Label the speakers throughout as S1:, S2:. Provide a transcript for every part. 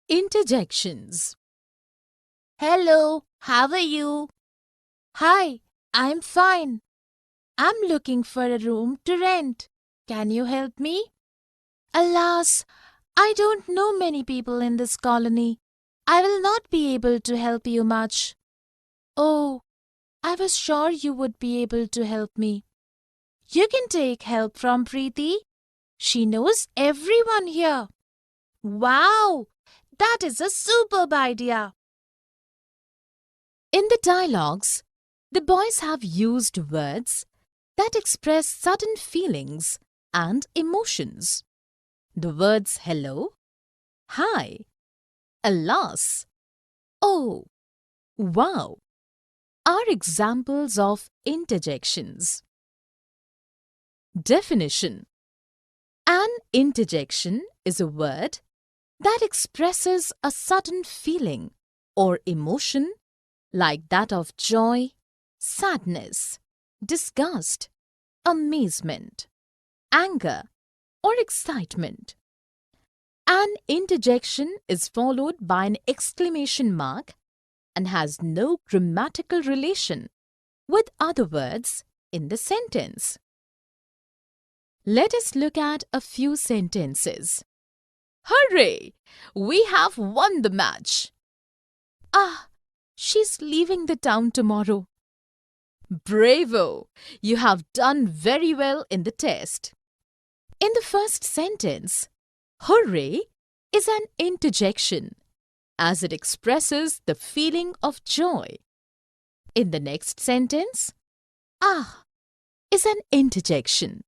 S1: Interjections.
S2: Hello, how are you?
S1: Hi, I'm fine. I'm looking for a room to rent. Can you help me? Alas, I don't know many people in this colony. I will not be able to help you much. Oh, I was sure you would be able to help me. You can take help from Preeti. She knows everyone here. Wow, that is a superb idea. In the dialogues, the boys have used words that express sudden feelings and emotions. The words hello, hi, alas, oh, wow are examples of interjections. Definition: an interjection is a word that expresses a sudden feeling or emotion like that of joy, sadness, disgust, amazement, anger, or excitement. An interjection is followed by an exclamation mark and has no grammatical relation with other words in the sentence. Let us look at a few sentences. Hooray! We have won the match. Ah, she's leaving the town tomorrow. Bravo! You have done very well in the test. In the first sentence, hooray is an interjection as it expresses the feeling of joy. In the next sentence, ah is an interjection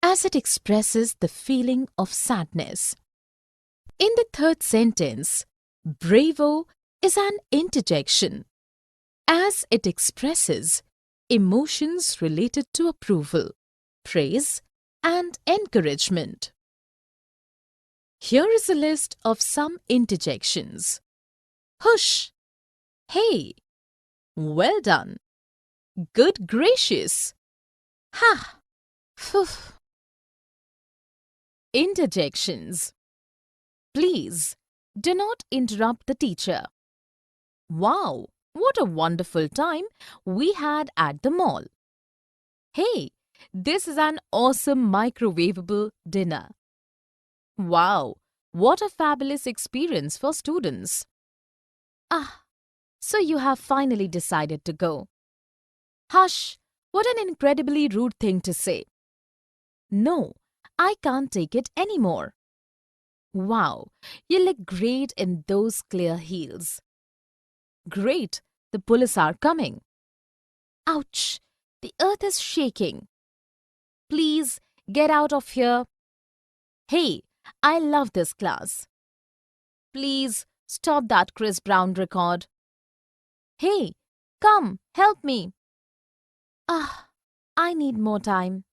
S1: as it expresses the feeling of sadness. In the third sentence, bravo is an interjection as it expresses emotions related to approval, praise, and encouragement. Here is a list of some interjections. Hush! Hey! Well done! Good gracious! Ha! Phew! Interjections. Please, do not interrupt the teacher. Wow! What a wonderful time we had at the mall. Hey! This is an awesome microwavable dinner. Wow! What a fabulous experience for students. Ah! So you have finally decided to go. Hush! What an incredibly rude thing to say. No, I can't take it anymore. Wow, you look great in those clear heels. Great, the police are coming. Ouch, the earth is shaking. Please get out of here. Hey, I love this class. Please stop that Chris Brown record. Hey, come, help me. Ah, I need more time.